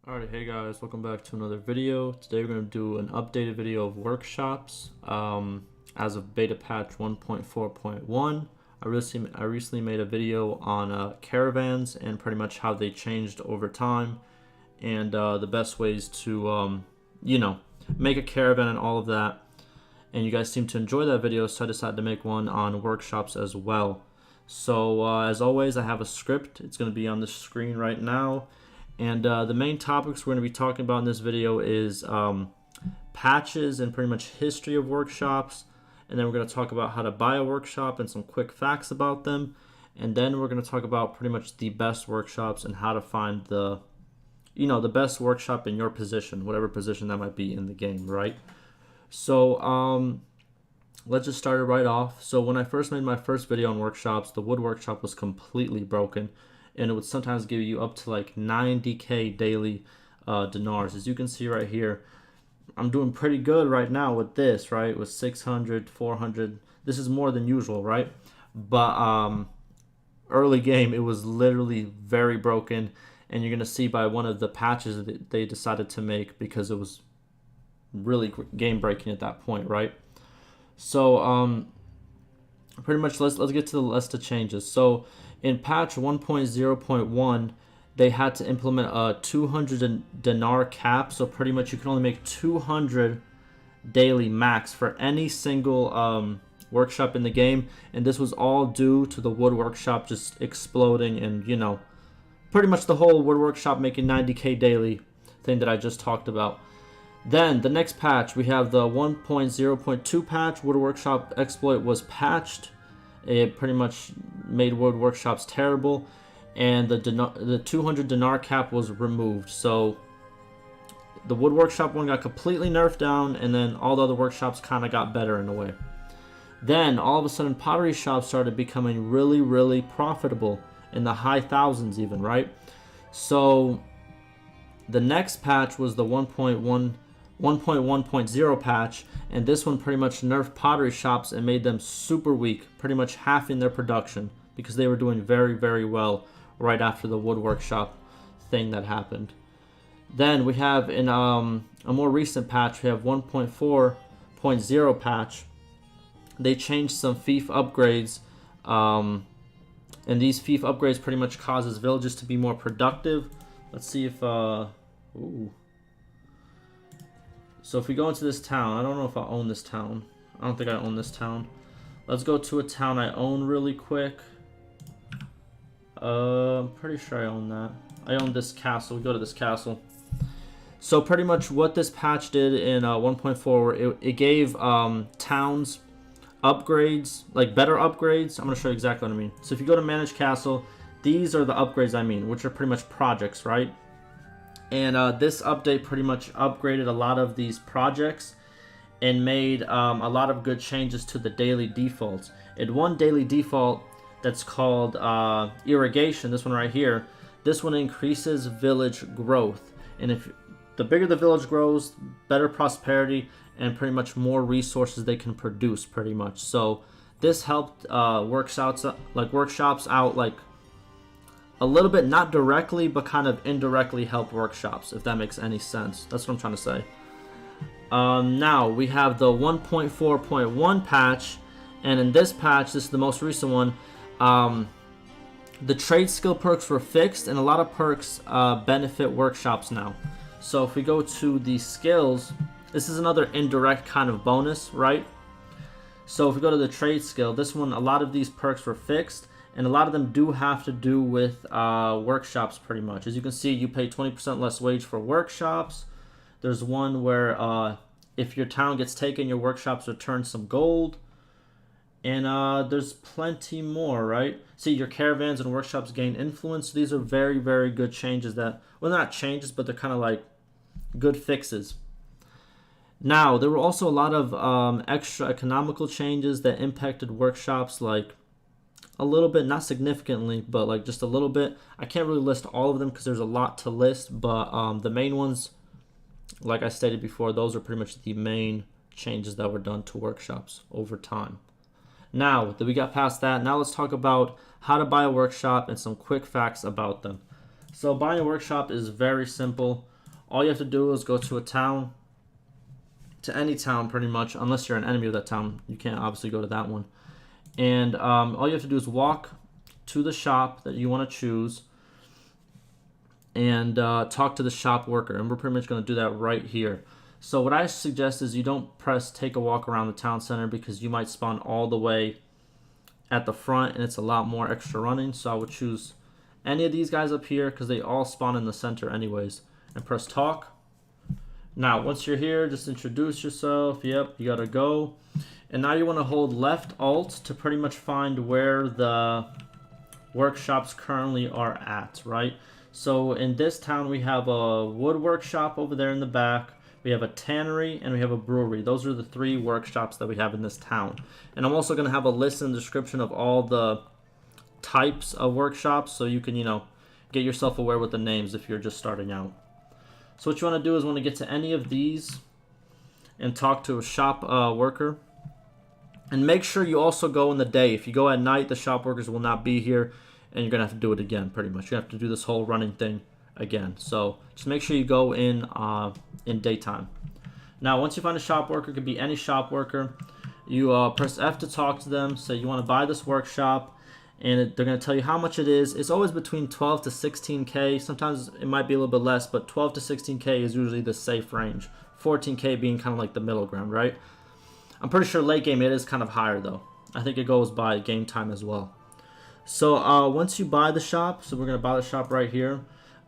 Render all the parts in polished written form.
Alright, hey guys, welcome back to another video. Today we're going to do an updated video of workshops as of beta patch 1.4.1. I recently made a video on caravans and pretty much how they changed over time and the best ways to, make a caravan and all of that. And you guys seem to enjoy that video, so I decided to make one on workshops as well. So as always, I have a script. It's going to be on the screen right now. And the main topics we're going to be talking about in this video is patches and pretty much history of workshops. And then we're going to talk about how to buy a workshop and some quick facts about them. And then we're going to talk about pretty much the best workshops and how to find the best workshop in your position, whatever position that might be in the game, right? So let's just start it right off. So when I first made my first video on workshops, the wood workshop was completely broken. And it would sometimes give you up to like 90k daily denars. As you can see right here, I'm doing pretty good right now with this, right? With 600, 400. This is more than usual, right? But early game, it was literally very broken. And you're going to see by one of the patches that they decided to make because it was really game breaking at that point, right? So pretty much let's get to the list of changes. So in patch 1.0.1, they had to implement a 200 dinar cap. So pretty much you can only make 200 daily max for any single workshop in the game. And this was all due to the wood workshop just exploding and, pretty much the whole wood workshop making 90k daily thing that I just talked about. Then the next patch, we have the 1.0.2 patch. Wood workshop exploit was patched. It pretty much made wood workshops terrible, and the 200 dinar cap was removed. So the wood workshop one got completely nerfed down, and then all the other workshops kind of got better in a way. Then all of a sudden pottery shops started becoming really, really profitable in the high thousands even, right? So the next patch was the 1.1.0 patch, and this one pretty much nerfed pottery shops and made them super weak, pretty much halving their production because they were doing very, very well right after the wood workshop thing that happened. Then we have in a more recent patch, we have 1.4.0 patch. They changed some Fief upgrades, and these Fief upgrades pretty much causes villages to be more productive. Let's see if So if we go into this town, I don't know if I own this town. I don't think I own this town. Let's go to a town I own really quick. I'm pretty sure I own that. I own this castle. We go to this castle. So pretty much what this patch did in 1.4, it gave towns upgrades, like better upgrades. I'm going to show you exactly what I mean. So if you go to manage castle, these are the upgrades I mean, which are pretty much projects, right? And this update pretty much upgraded a lot of these projects and made a lot of good changes to the daily defaults. It one daily default that's called Irrigation, this one right here, this one increases village growth. And if the bigger the village grows, better prosperity and pretty much more resources they can produce pretty much. So this helped workshops out like a little bit, not directly, but kind of indirectly help workshops, if that makes any sense. That's what I'm trying to say. Now, we have the 1.4.1 patch, and in this patch, this is the most recent one, the trade skill perks were fixed, and a lot of perks benefit workshops now. So if we go to the skills, this is another indirect kind of bonus, right? So if we go to the trade skill, this one, a lot of these perks were fixed, and a lot of them do have to do with workshops pretty much. As you can see, you pay 20% less wage for workshops. There's one where if your town gets taken, your workshops return some gold. And there's plenty more, right? See, your caravans and workshops gain influence. These are very, very good changes that, well, not changes, but they're kind of like good fixes. Now, there were also a lot of extra economical changes that impacted workshops, like a little bit, not significantly, but like just a little bit. I can't really list all of them because there's a lot to list, but the main ones, like I stated before, those are pretty much the main changes that were done to workshops over time. Now that we got past that, now let's talk about how to buy a workshop and some quick facts about them. So buying a workshop is very simple. all you have to do is go to a town, to any town pretty much, unless you're an enemy of that town. You can't obviously go to that one. And all you have to do is walk to the shop that you want to choose and talk to the shop worker. And we're pretty much going to do that right here. So what I suggest is you don't press take a walk around the town center, because you might spawn all the way at the front and it's a lot more extra running. So I would choose any of these guys up here because they all spawn in the center anyways, and press talk. Now once you're here, just introduce yourself. Yep, you gotta go. And now you want to hold left alt to pretty much find where the workshops currently are at, right? So in this town we have a wood workshop over there in the back, we have a tannery, and we have a brewery. Those are the 3 workshops that we have in this town. And I'm also going to have a list in the description of all the types of workshops, so you can, get yourself aware with the names if you're just starting out. So what you want to do is want to get to any of these and talk to a shop worker. And make sure you also go in the day. If you go at night, the shop workers will not be here, and you're going to have to do it again pretty much. You have to do this whole running thing again. So just make sure you go in daytime. Now once you find a shop worker, it could be any shop worker, you press F to talk to them. Say you want to buy this workshop, and they're going to tell you how much it is. It's always between 12 to 16k. Sometimes it might be a little bit less, but 12 to 16k is usually the safe range. 14k being kind of like the middle ground, right? I'm pretty sure late game it is kind of higher though. I think it goes by game time as well. So once you buy the shop, so we're going to buy the shop right here.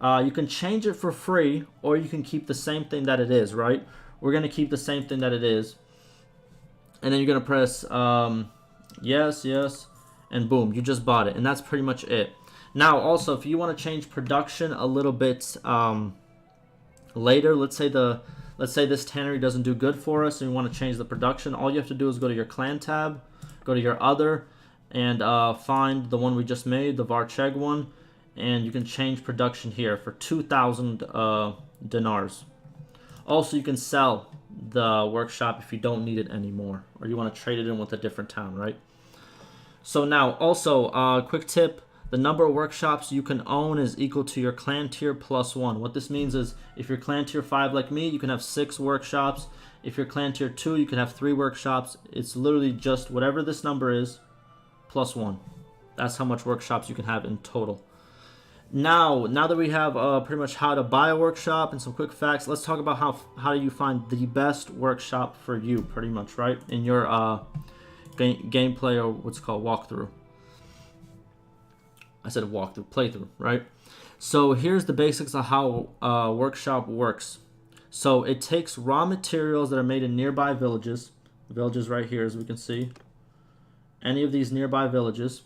You can change it for free, or you can keep the same thing that it is, right? We're going to keep the same thing that it is. And then you're going to press yes, and boom, you just bought it. And that's pretty much it. Now, also, if you want to change production a little bit later, let's say this tannery doesn't do good for us and you want to change the production, all you have to do is go to your clan tab, go to your other, and find the one we just made, the Varcheg one. And you can change production here for 2,000 denars. Also, you can sell the workshop if you don't need it anymore, or you want to trade it in with a different town, right? So now, also, quick tip, the number of workshops you can own is equal to your clan tier plus 1. What this means is, if you're clan tier 5 like me, you can have 6 workshops. If you're clan tier 2, you can have 3 workshops. It's literally just whatever this number is, plus 1. That's how much workshops you can have in total. Now that we have pretty much how to buy a workshop and some quick facts, let's talk about how do you find the best workshop for you, pretty much, right? In your gameplay, or what's called walkthrough. I said walkthrough, playthrough, right? So here's the basics of how a workshop works. So it takes raw materials that are made in nearby villages right here, as we can see, any of these nearby villages.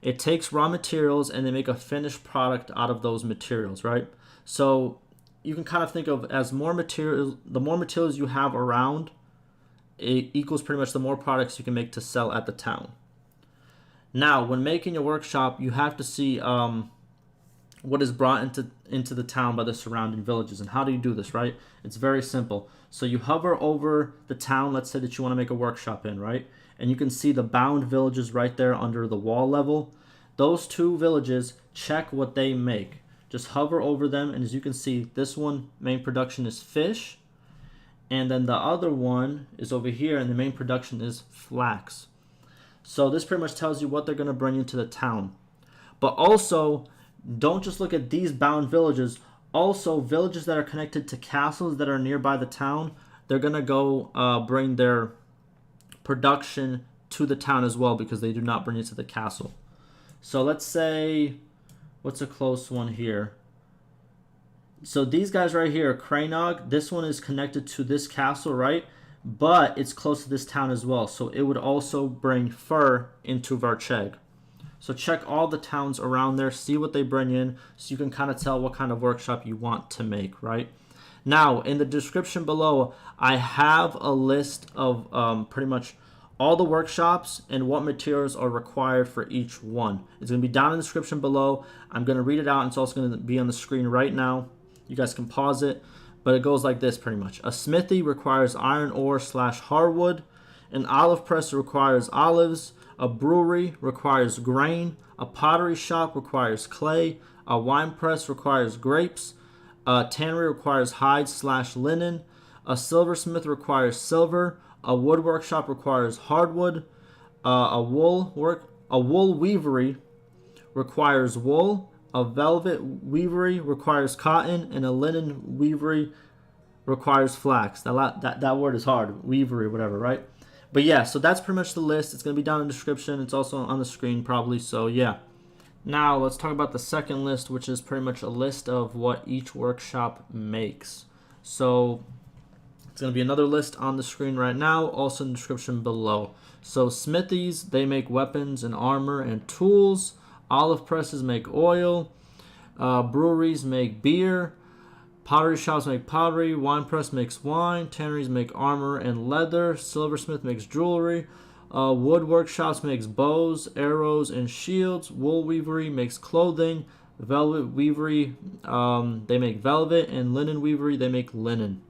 It takes raw materials and they make a finished product out of those materials, right? So you can kind of think of as more materials, the more materials you have around, it equals pretty much the more products you can make to sell at the town. Now, when making a workshop, you have to see what is brought into the town by the surrounding villages. And how do you do this, right? It's very simple. So you hover over the town, let's say that you want to make a workshop in, right? And you can see the bound villages right there under the wall level. Those 2 villages, check what they make. Just hover over them, and as you can see, this one, main production is fish. And then the other one is over here, and the main production is flax. So this pretty much tells you what they're going to bring into the town. But also, don't just look at these bound villages. Also, villages that are connected to castles that are nearby the town, they're going to go bring their production to the town as well, because they do not bring it to the castle. So let's say, what's a close one here? So these guys right here, Cranog, this one is connected to this castle, right? But it's close to this town as well. So it would also bring fur into Varcheg. So check all the towns around there, see what they bring in, so you can kind of tell what kind of workshop you want to make, right? Now, in the description below, I have a list of pretty much all the workshops and what materials are required for each one. It's going to be down in the description below. I'm going to read it out, and it's also going to be on the screen right now. You guys can pause it, but it goes like this pretty much. A smithy requires iron ore / hardwood. An olive press requires olives. A brewery requires grain. A pottery shop requires clay. A wine press requires grapes. A tannery requires hide/linen. A silversmith requires silver. A wood workshop requires hardwood. A wool weavery requires wool. A velvet weavery requires cotton, and a linen weavery requires flax. That word is hard, weavery, whatever, right? But yeah, so that's pretty much the list. It's going to be down in the description. It's also on the screen probably, so yeah. Now let's talk about the second list, which is pretty much a list of what each workshop makes. So it's going to be another list on the screen right now, also in the description below. So smithies, they make weapons and armor and tools. Olive presses make oil. Breweries make beer. Pottery shops make pottery. Wine press makes wine. Tanneries make armor and leather. Silversmith makes jewelry. Wood workshops makes bows, arrows, and shields. Wool weavery makes clothing. Velvet weavery, they make velvet. And linen weavery, they make linen.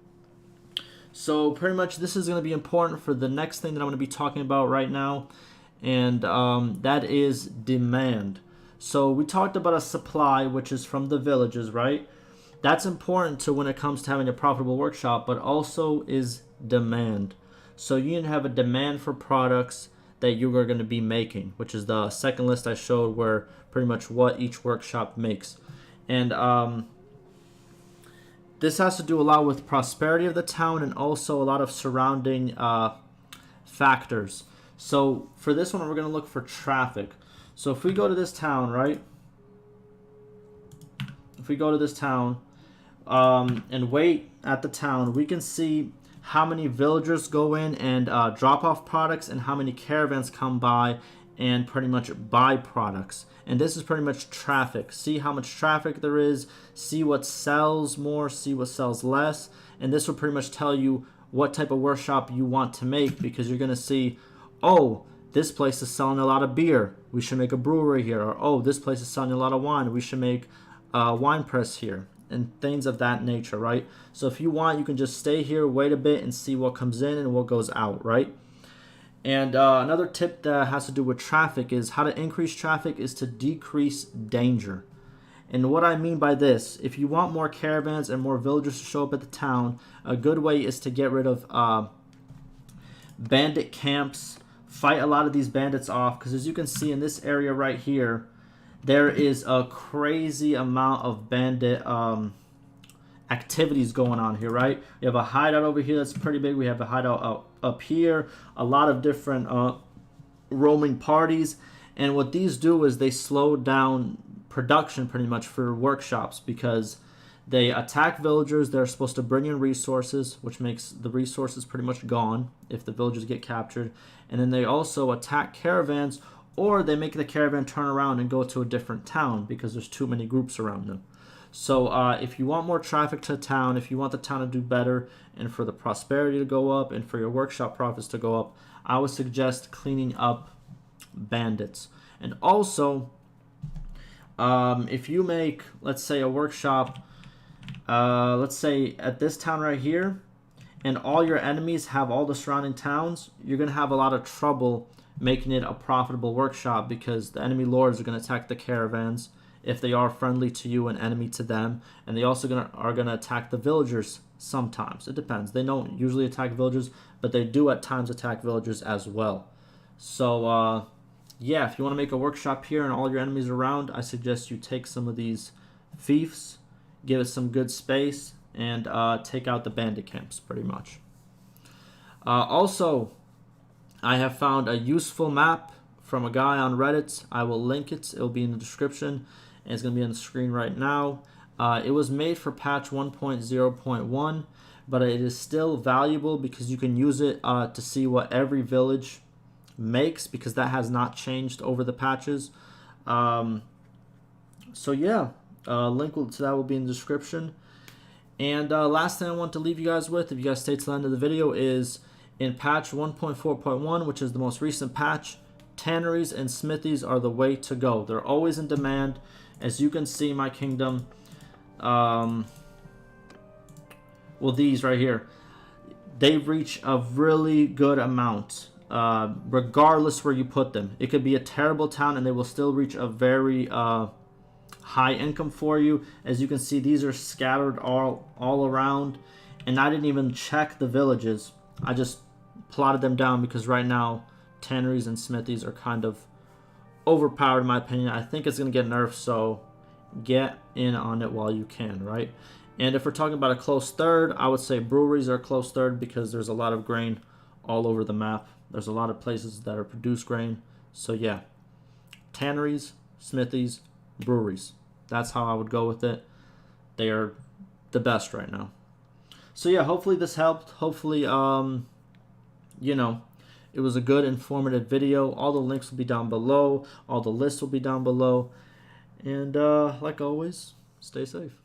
So pretty much this is going to be important for the next thing that I'm going to be talking about right now. And that is demand. So we talked about a supply, which is from the villages, right? That's important to when it comes to having a profitable workshop, but also is demand. So you need to have a demand for products that you are going to be making, which is the second list I showed, where pretty much what each workshop makes. And this has to do a lot with prosperity of the town and also a lot of surrounding factors. So for this one, we're going to look for traffic. So if we go to this town, right? If we go to this town and wait at the town, we can see how many villagers go in and drop off products and how many caravans come by and pretty much buy products. And this is pretty much traffic. See how much traffic there is, see what sells more, see what sells less. And this will pretty much tell you what type of workshop you want to make, because you're going to see, oh, this place is selling a lot of beer, we should make a brewery here. Or, oh, this place is selling a lot of wine, we should make a wine press here. And things of that nature, right? So if you want, you can just stay here, wait a bit, and see what comes in and what goes out, right? And another tip that has to do with traffic is how to increase traffic is to decrease danger. And what I mean by this, if you want more caravans and more villagers to show up at the town, a good way is to get rid of bandit camps, fight a lot of these bandits off, because as you can see in this area right here, there is a crazy amount of bandit activities going on here, right? We have a hideout over here that's pretty big. We have a hideout up here, a lot of different roaming parties. And what these do is they slow down production pretty much for workshops, because they attack villagers. They're supposed to bring in resources, which makes the resources pretty much gone if the villagers get captured. And then they also attack caravans, or they make the caravan turn around and go to a different town because there's too many groups around them. So if you want more traffic to town, if you want the town to do better, and for the prosperity to go up, and for your workshop profits to go up, I would suggest cleaning up bandits. And also, if you make, let's say, a workshop, let's say at this town right here, and all your enemies have all the surrounding towns, you're going to have a lot of trouble making it a profitable workshop, because the enemy lords are going to attack the caravans if they are friendly to you and enemy to them, and they also are going to attack the villagers sometimes. It depends. They don't usually attack villagers, but they do at times attack villagers as well. So yeah, if you want to make a workshop here and all your enemies are around, I suggest you take some of these fiefs, give it some good space, and take out the bandit camps pretty much. Also, I have found a useful map from a guy on Reddit. I will link it. It will be in the description, and it's going to be on the screen right now. It was made for patch 1.0.1, but it is still valuable because you can use it to see what every village makes, because that has not changed over the patches. So yeah, link to that will be in the description. And last thing I want to leave you guys with, if you guys stay to the end of the video, is in patch 1.4.1, which is the most recent patch, tanneries and smithies are the way to go. They're always in demand. As you can see, my kingdom, well, these right here, they reach a really good amount, regardless where you put them. It could be a terrible town and they will still reach a very high income for you. As you can see, these are scattered all around, and I didn't even check the villages. I just plotted them down because right now tanneries and smithies are kind of overpowered in my opinion. I think it's going to get nerfed, so get in on it while you can, right? And if we're talking about a close third, I would say breweries are a close third because there's a lot of grain all over the map. There's a lot of places that are produce grain. So yeah, tanneries, smithies, breweries. That's how I would go with it. They are the best right now. So yeah, hopefully this helped. Hopefully, you know, it was a good informative video. All the links will be down below. All the lists will be down below. And like always, stay safe.